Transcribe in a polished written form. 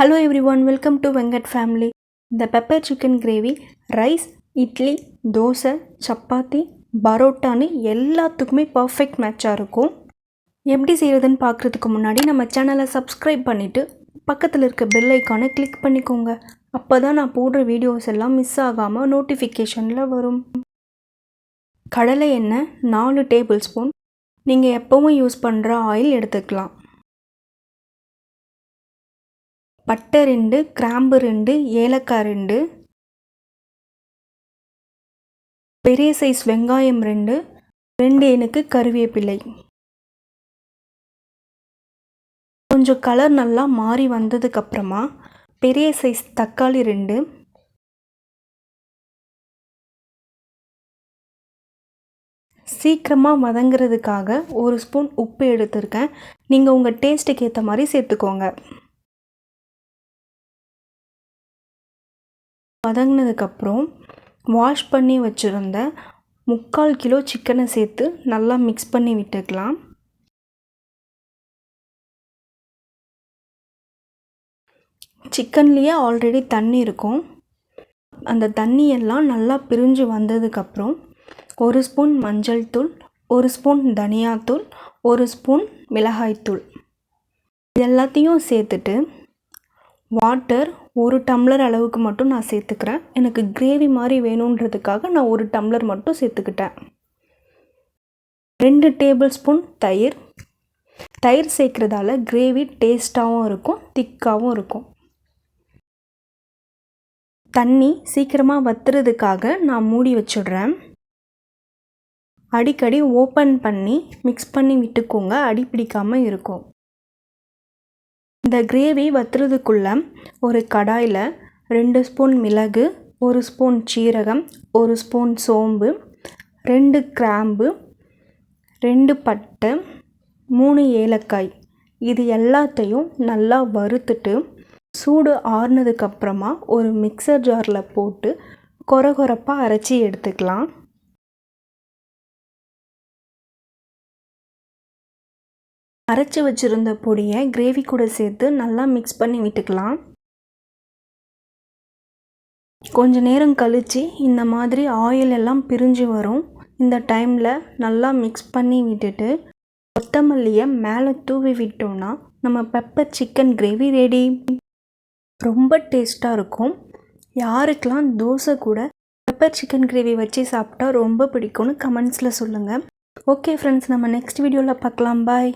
Hello everyone, welcome to Vengat family. The pepper chicken gravy rice, idli, dosa, chapati, பரோட்டான்னு எல்லாத்துக்குமே perfect மேட்சாக இருக்கும். எப்படி செய்கிறதுன்னு பார்க்குறதுக்கு முன்னாடி நம்ம சேனலை சப்ஸ்கிரைப் பண்ணிவிட்டு பக்கத்தில் இருக்க பெல் ஐக்கானை கிளிக் பண்ணிக்கோங்க. அப்போ தான் நான் போடுற வீடியோஸ் எல்லாம் மிஸ் ஆகாமல் நோட்டிஃபிகேஷனில் வரும். கடலை எண்ணெய் 4 டேபிள் ஸ்பூன். நீங்கள் எப்போவும் யூஸ் பண்ணுற ஆயில் எடுத்துக்கலாம். பட்டை 2, கிராம்பு 2, ஏலக்காய் 2, பெரிய சைஸ் வெங்காயம் 2, 2 எனக்கு கருவேப்பிலை. கொஞ்சம் கலர் நல்லா மாறி வந்ததுக்கப்புறமா பெரிய சைஸ் தக்காளி 2, சீக்கிரமாக வதங்கிறதுக்காக 1 ஸ்பூன் உப்பு எடுத்திருக்கேன். நீங்கள் உங்கள் டேஸ்ட்டுக்கு ஏற்ற மாதிரி சேர்த்துக்கோங்க. வதங்கினதுக்கப்புறம் வாஷ் பண்ணி வச்சுருந்த 3/4 கிலோ சிக்கனை சேர்த்து நல்லா மிக்ஸ் பண்ணி விட்டுக்கலாம். சிக்கன்லேயே ஆல்ரெடி தண்ணி இருக்கும். அந்த தண்ணியெல்லாம் நல்லா பிரிஞ்சு வந்ததுக்கப்புறம் 1 ஸ்பூன் மஞ்சள் தூள், 1 ஸ்பூன் தனியாத்தூள், 1 ஸ்பூன் மிளகாய்த்தூள் இது எல்லாத்தையும் சேர்த்துட்டு வாட்டர் 1 டம்ளர் அளவுக்கு மட்டும் நான் சேர்த்துக்கிறேன். எனக்கு கிரேவி மாதிரி வேணுன்றதுக்காக நான் 1 டம்ளர் மட்டும் சேர்த்துக்கிட்டேன். 2 டேபிள் ஸ்பூன் தயிர். தயிர் சேர்க்குறதால கிரேவி டேஸ்ட்டாகவும் இருக்கும், திக்காகவும் இருக்கும். தண்ணி சீக்கிரமாக வத்துறதுக்காக நான் மூடி வச்சிடுறேன். அடிக்கடி ஓப்பன் பண்ணி மிக்ஸ் பண்ணி விட்டுக்கோங்க, அடி பிடிக்காமல் இருக்கும். இந்த கிரேவி வத்துறதுக்குள்ள ஒரு கடாயில் 2 ஸ்பூன் மிளகு, 1 ஸ்பூன் சீரகம், 1 ஸ்பூன் சோம்பு, 2 கிராம்பு, 2 பட்டை, 3 ஏலக்காய் இது எல்லாத்தையும் நல்லா வறுத்துட்டு சூடு ஆறுனதுக்கப்புறமா ஒரு மிக்சர் ஜாரில் போட்டு கொரகொரப்பாக அரைச்சி எடுத்துக்கலாம். அரைச்சி வச்சுருந்த பொடியை கிரேவி கூட சேர்த்து நல்லா மிக்ஸ் பண்ணி விட்டுக்கலாம். கொஞ்ச நேரம் கழித்து இந்த மாதிரி ஆயில் எல்லாம் பிரிஞ்சு வரும். இந்த டைமில் நல்லா மிக்ஸ் பண்ணி விட்டுட்டு கொத்தமல்லியை மேலே தூவி விட்டோன்னா நம்ம பெப்பர் சிக்கன் கிரேவி ரெடி. ரொம்ப டேஸ்ட்டாக இருக்கும். யாருக்கெல்லாம் தோசை கூட பெப்பர் சிக்கன் கிரேவி வச்சு சாப்பிட்டா ரொம்ப பிடிக்கும்னு கமெண்ட்ஸில் சொல்லுங்கள். ஓகே ஃப்ரெண்ட்ஸ், நம்ம நெக்ஸ்ட் வீடியோவில் பார்க்கலாம். பாய்.